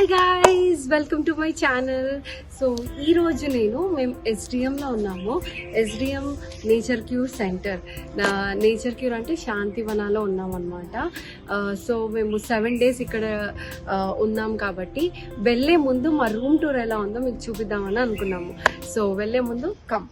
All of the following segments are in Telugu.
Hi guys, welcome to my channel. So ఈరోజు మేము ఎస్డిఎంలో ఉన్నాము. SDM nature cure centre. Nature cure అంటే శాంతివనాలో ఉన్నాం అనమాట. సో మేము 7 days ఇక్కడ ఉన్నాం కాబట్టి వెళ్ళే ముందు మా రూమ్ టూర్ ఎలా ఉందో మీకు చూపిద్దామని అనుకున్నాము. సో వెళ్ళే ముందు కమ్.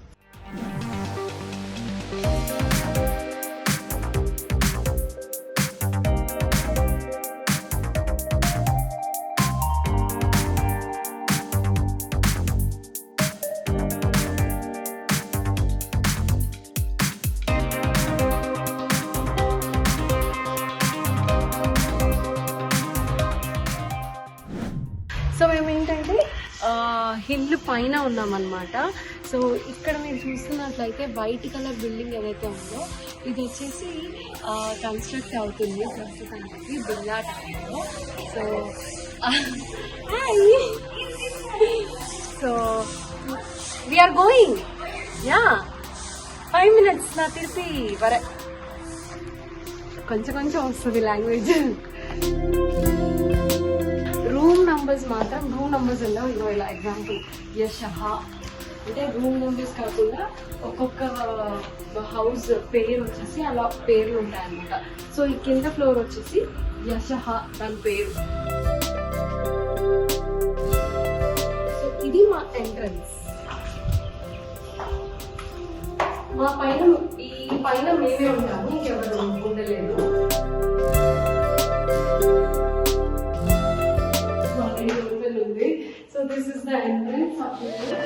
సో మేము ఏంటంటే హిల్ పైన ఉన్నామన్నమాట. సో ఇక్కడ మీరు చూస్తున్నట్లయితే వైట్ కలర్ బిల్డింగ్ ఏదైతే ఉందో ఇది వచ్చేసి కన్స్ట్రక్ట్ అవుతుంది ప్రస్తుతానికి బిర్లా టైంలో. So so we are going 5 minutes నా తిరిపి వరే కొంచెం వస్తుంది లాంగ్వేజ్. రూమ్ నంబర్స్ ఉండవు. ఇదో ఇలా ఎగ్జాంపుల్ యశహ అంటే రూమ్ నంబర్స్ కాకుండా ఒక్కొక్క హౌస్ పేరు వచ్చేసి అలా పేర్లు ఉంటాయన్నమాట. సో ఈ కింద ఫ్లోర్ వచ్చేసి యశహ దాని పేరు. సో ఇది మా ఎంట్రన్స్. మా పైన ఈ పైన మేమే ఉంటాము, ఇంకెవరు ఉండలేదు. So this is the entrance of here.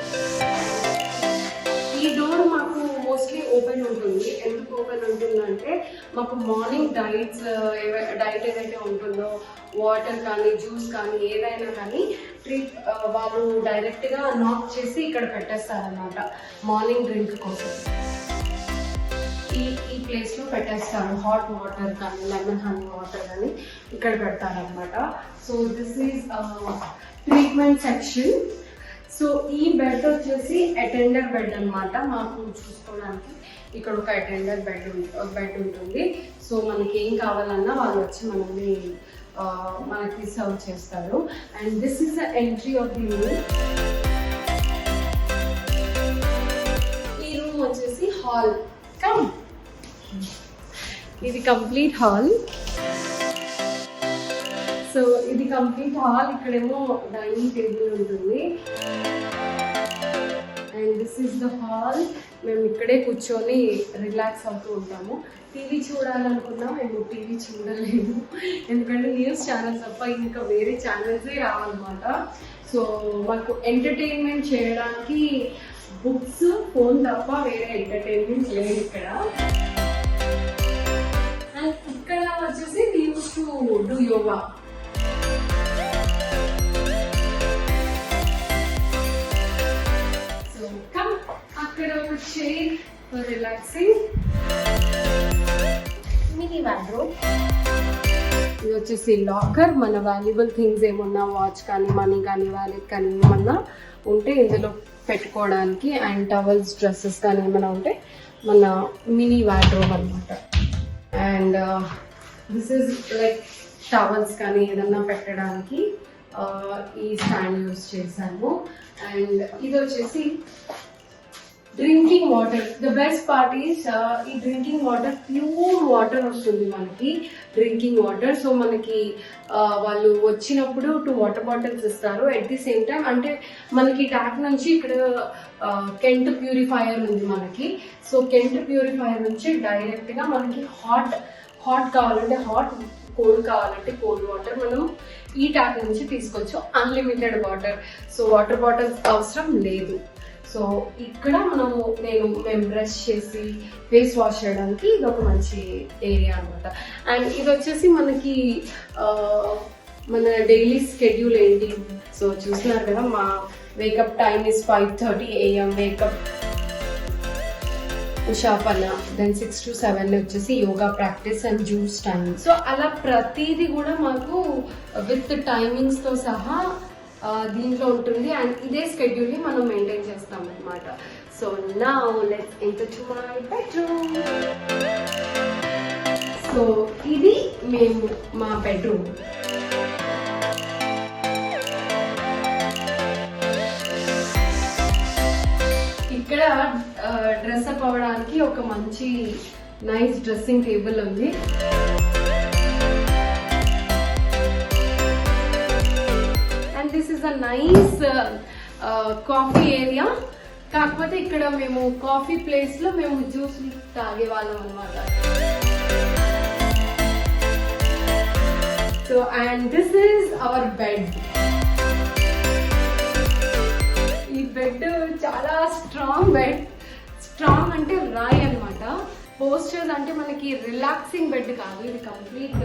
ఈ డోర్ మాకు మోస్ట్లీ ఓపెన్ ఉంటుంది. ఎందుకు ఓపెన్ ఉంటుందంటే మాకు మార్నింగ్ డైట్ ఏదైతే ఉంటుందో వాటర్ కానీ జ్యూస్ కానీ ఏదైనా కానీ వాళ్ళు డైరెక్ట్గా నాక్ చేసి ఇక్కడ పెట్టేస్తారనమాట మార్నింగ్ డ్రింక్ కోసం. ఈ ప్లేస్లో పెట్టేస్తారు. హాట్ వాటర్ కానీ లెమన్ హనీ వాటర్ కానీ ఇక్కడ పెడతారనమాట. So this is treatment section. So ఈ బెడ్ వచ్చేసి అటెండర్ బెడ్ అనమాట. మాకు చూసుకోవడానికి ఇక్కడ ఒక అటెండర్ బెడ్ ఉంటుంది. సో మనకి ఏం కావాలన్నా వాళ్ళు వచ్చి మనకి సర్వ్ చేస్తారు. And this is the entry of the room. ఈ రూమ్ వచ్చేసి హాల్. కమ్, ఇది కంప్లీట్ హాల్. సో ఇది కంప్లీట్ హాల్. ఇక్కడేమో డైనింగ్ టేబుల్ ఉంటుంది. And this is the hall. మేము ఇక్కడే కూర్చొని రిలాక్స్ అవుతూ ఉంటాము. టీవీ చూడాలనుకున్నా మేము టీవీ చూడలేదు, ఎందుకంటే న్యూస్ ఛానల్స్ తప్ప ఇంకా వేరే ఛానల్సే రావన్నమాట. సో మాకు ఎంటర్టైన్మెంట్ చేయడానికి బుక్స్, ఫోన్ తప్ప వేరే ఎంటర్టైన్మెంట్ లేదు ఇక్కడ. అండ్ ఇక్కడ వచ్చేసి we use to do yoga. So come, అక్కడ ఒక chair for relaxing. Mini wardrobe. ఇది వచ్చేసి లాకర్. మన వాల్యుబుల్ థింగ్స్ ఏమన్నా వాచ్ కానీ మనీ కానీ వ్యాలెట్ కానీ ఏమన్నా ఉంటే ఇందులో పెట్టుకోవడానికి. అండ్ టవల్స్, డ్రెస్సెస్ కానీ ఏమైనా ఉంటే మన మినీ వార్డ్రోబ్ అనమాట. And this is like towels కానీ ఏదన్నా పెట్టడానికి ఈ స్టాండ్ యూజ్ చేశాము. అండ్ ఇది వచ్చేసి drinking water. The best part is ఈ డ్రింకింగ్ వాటర్ ప్యూర్ వాటర్ వస్తుంది మనకి, డ్రింకింగ్ వాటర్. సో మనకి వాళ్ళు వచ్చినప్పుడు 2 వాటర్ బాటిల్స్ ఇస్తారు. అట్ ది సేమ్ టైం అంటే మనకి ట్యాప్ నుంచి ఇక్కడ కెంట్ ప్యూరిఫైయర్ ఉంది మనకి. సో కెంట్ ప్యూరిఫైయర్ నుంచి డైరెక్ట్గా మనకి హాట్ కావాలంటే హాట్, కోల్డ్ కావాలంటే కోల్డ్ వాటర్ మనం ఈ ట్యాప్ నుంచి తీసుకోవచ్చు. Unlimited water. So water bottles అవసరం లేదు. సో ఇక్కడ మేము బ్రష్ చేసి ఫేస్ వాష్ చేయడానికి ఇది ఒక మంచి ఏరియా అనమాట. అండ్ ఇది వచ్చేసి మనకి మన డైలీ స్కెడ్యూల్ ఏంటి. సో చూస్తున్నారు కదా, మా wake up time is 5:30 AM wake up, ఉషాపన. దెన్ 6 to 7 వచ్చేసి yoga practice and juice time. So అలా ప్రతిదీ కూడా మాకు విత్ టైమింగ్స్తో సహా దీంట్లో ఉంటుంది. అండ్ ఇదే స్కెడ్యూల్ని మనం మెయింటైన్ చేస్తాం అనమాట. So now let's enter to my bedroom. So ఇది మా బెడ్రూమ్. ఇక్కడ డ్రెస్అప్ అవ్వడానికి ఒక మంచి నైస్ డ్రెస్సింగ్ టేబుల్ ఉంది. And this is a nice coffee area. కాకపోతే ఇక్కడ మేము కాఫీ ప్లేస్ లో మేము జ్యూస్ తాగే వాళ్ళం అనమాట. So and this is our bed. ఈ బెడ్ చాలా స్ట్రాంగ్ బెడ్. స్ట్రాంగ్ అంటే రాయి అనమాట. పోస్చర్స్ అంటే మనకి రిలాక్సింగ్ బెడ్ కాదు, ఇది కంప్లీట్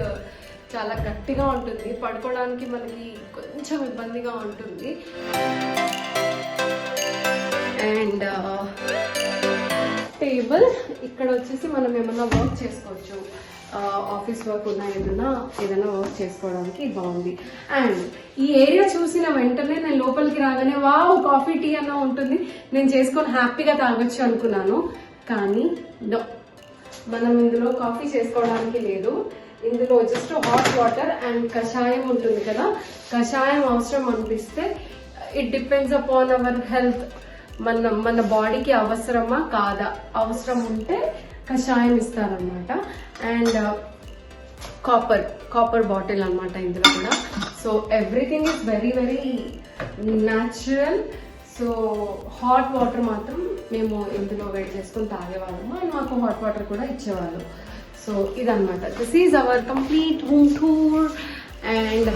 చాలా గట్టిగా ఉంటుంది. పడుకోవడానికి మనకి కొంచెం ఇబ్బందిగా ఉంటుంది. అండ్ టేబుల్ ఇక్కడ వచ్చేసి మనం ఏమన్నా వర్క్ చేసుకోవచ్చు, ఆఫీస్ వర్క్ ఉన్నా ఏదైనా వర్క్ చేసుకోవడానికి బాగుంది. అండ్ ఈ ఏరియా చూసిన వెంటనే నేను లోపలికి రాగానే వావ్ కాఫీ టీ అన్న ఉంటుంది, నేను చేసుకొని హ్యాపీగా తాగొచ్చు అనుకున్నాను. కానీ మనం ఇందులో కాఫీ చేసుకోవడానికి లేదు. ఇందులో జస్ట్ హాట్ వాటర్ అండ్ కషాయం ఉంటుంది కదా, కషాయం అవసరం అనిపిస్తే it depends upon our health. మన బాడీకి అవసరమా కాదా, అవసరం ఉంటే కషాయం ఇస్తారనమాట. అండ్ కాపర్ బాటిల్ అనమాట ఇందులో కూడా. So everything is very very natural. So hot water మాత్రం మేము ఇందులో వేడి చేసుకొని తాగేవాళ్ళము అండ్ మాకు హాట్ వాటర్ కూడా ఇచ్చేవాళ్ళు. సో ఇదన్నమాట, this is our complete room tour. And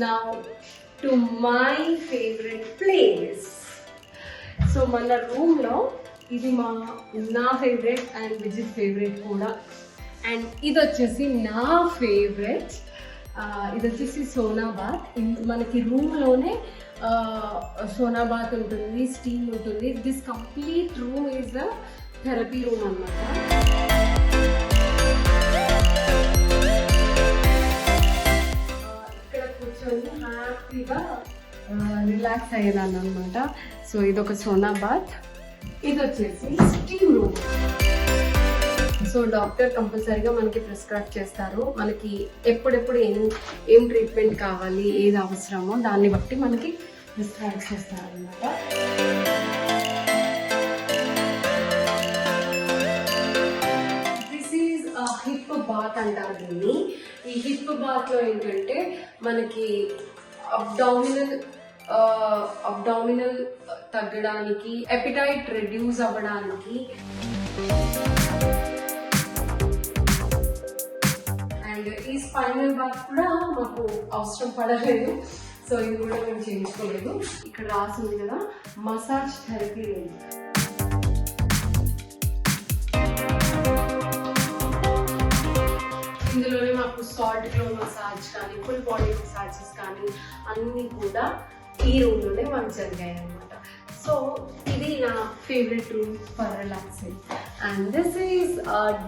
now to my favorite place. So మన రూమ్ లో ఇది నా ఫేవరెట్ అండ్ విజిత్ ఫేవరెట్ కూడా. అండ్ ఇది వచ్చేసి నా ఫేవరెట్, ఇది వచ్చేసి సోనా బాత్. మనకి రూమ్ లోనే సోనా బాత్ ఉంటుంది, స్టీమ్ ఉంటుంది. This complete room is a therapy room అన్నమాట. హ్యాపీగా రిలాక్స్ అయ్యేదాన్ని అనమాట. సో ఇదొక సోనా బాత్, ఇది వచ్చేసి స్టీమ్ రూమ్. సో డాక్టర్ కంపల్సరీగా మనకి ప్రిస్క్రైబ్ చేస్తారు, మనకి ఎప్పుడెప్పుడు ఏం ట్రీట్మెంట్ కావాలి, ఏది అవసరమో దాన్ని బట్టి మనకి ప్రిస్క్రైబ్ చేస్తారు అనమాట. దిస్ ఈజ్ హిప్ బాత్ అంటారు దీన్ని. ఈ హిప్ బాత్ లో ఏంటంటే మనకి అబ్డామినల్ తగ్గడానికి, ఎపిటైట్ రెడ్యూస్ అవ్వడానికి, అండ్ ఈ స్పైనల్ బాత్ కూడా మాకు అవసరం పడలేదు. సో ఇది కూడా మేము చేయించుకోలేదు. ఇక్కడ రాసింది కదా మసాజ్ థెరపీ రూమ్. ఇందులోనే మాకు సాల్ట్ గ్లో మసాజ్ కానీ, ఫుల్ బాడీ మసాజెస్ కానీ అన్నీ కూడా ఈ రూమ్లోనే మాకు జరిగాయి అనమాట. సో ఇది నా favourite room for relaxing. And this is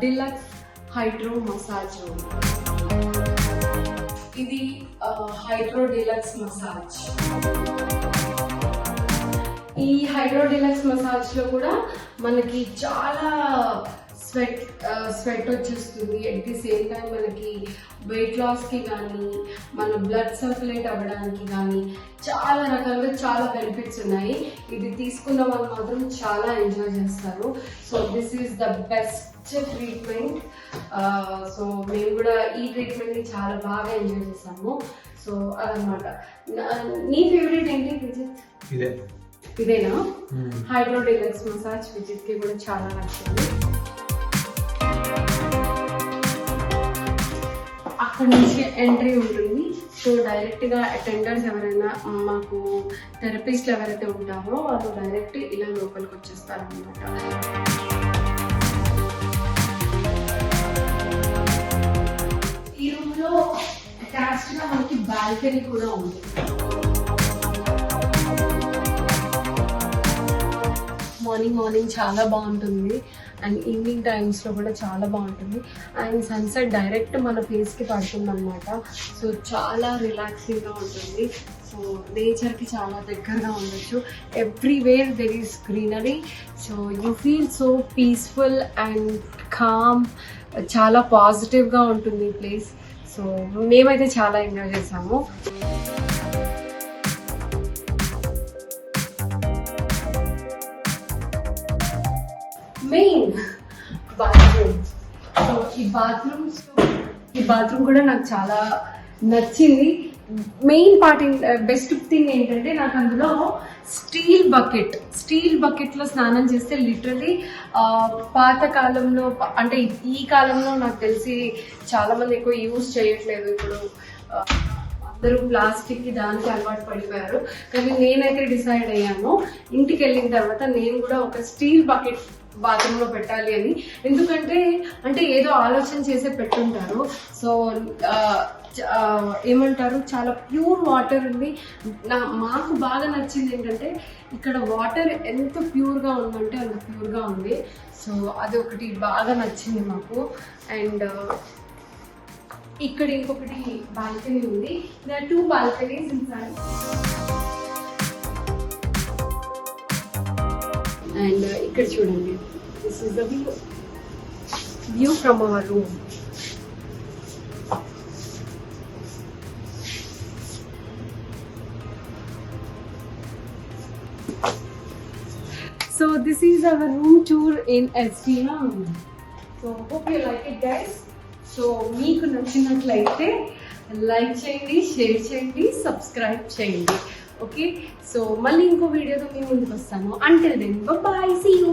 deluxe hydro massage room. ఇది హైడ్రో డిలక్స్ మసాజ్. ఈ హైడ్రో డిలక్స్ మసాజ్ లో కూడా మనకి చాలా స్వెట్ వచ్చేస్తుంది. అట్ ది సేమ్ టైం మనకి వెయిట్ లాస్కి కానీ, మన బ్లడ్ సర్క్యులేట్ అవ్వడానికి కానీ చాలా రకాలుగా చాలా బెనిఫిట్స్ ఉన్నాయి. ఇది తీసుకున్న వాళ్ళు మాత్రం చాలా ఎంజాయ్ చేస్తారు. So this is the best treatment. So మేము కూడా ఈ ట్రీట్మెంట్ని చాలా బాగా ఎంజాయ్ చేసాము. సో అదనమాట. నీ ఫేవరెట్ ఏంటి విజిత్? ఇదేనా? హైడ్రో డిలక్స్ మసాజ్ విజిత్కి కూడా చాలా నచ్చింది. అక్కడ నుంచి ఎంట్రీ ఉంటుంది. సో డైరెక్ట్గా అటెండర్స్ ఎవరైనా, మాకు థెరపిస్ట్ ఎవరైతే ఉంటారో వాళ్ళు డైరెక్ట్ ఇలా లోపలికి వచ్చేస్తారు అనమాట. ఈ రూమ్లో అటాచ్డ్గా మనకి బాల్కనీ కూడా ఉంది. మార్నింగ్ చాలా బాగుంటుంది. అండ్ ఈవినింగ్ టైమ్స్లో కూడా చాలా బాగుంటుంది. అండ్ సన్సెట్ డైరెక్ట్ మన ఫేస్కి పడుతుంది అనమాట. సో చాలా రిలాక్సింగ్గా ఉంటుంది. సో నేచర్కి చాలా దగ్గరగా ఉండొచ్చు. Everywhere there is greenery. So you feel so peaceful and calm. చాలా పాజిటివ్గా ఉంటుంది ఈ ప్లేస్. సో మేమైతే చాలా ఎంజాయ్ చేసాము. Main bathroom. సో ఈ బాత్రూమ్ కూడా నాకు చాలా నచ్చింది. మెయిన్ పార్ట్ బెస్ట్ థింగ్ ఏంటంటే నాకు అందులో స్టీల్ బకెట్లో స్నానం చేస్తే లిటరలీ పాత కాలంలో అంటే ఈ కాలంలో నాకు తెలిసి చాలా మంది ఎక్కువ యూజ్ చేయట్లేదు. ఇప్పుడు అందరూ ప్లాస్టిక్కి దానికి అలవాటు పడిపోయారు. కానీ నేనైతే డిసైడ్ అయ్యాను ఇంటికి వెళ్ళిన తర్వాత నేను కూడా ఒక స్టీల్ బకెట్ బాత్రూంలో పెట్టాలి అని. ఎందుకంటే అంటే ఏదో ఆలోచన చేసే పెట్టుంటారు. సో ఏమంటారు, చాలా ప్యూర్ వాటర్ ఉంది. మాకు బాగా నచ్చింది ఏంటంటే ఇక్కడ వాటర్ ఎంత ప్యూర్గా ఉందంటే అంత ప్యూర్గా ఉంది. సో అది ఒకటి బాగా నచ్చింది మాకు. అండ్ ఇక్కడ ఇంకొకటి బాల్కనీ ఉంది. there are 2 balconies inside. And ఇక్కడ చూడండి, this is the view from our room. So this is our room tour in Estina. So hope you like it, guys. So మీకు నచ్చినట్లయితే లైక్ చేయండి, షేర్ చేయండి, సబ్స్క్రైబ్ చేయండి. ఓకే, సో మళ్ళీ ఇంకో వీడియోతో మీ ముందుకు వస్తాను. Until then bye, see you.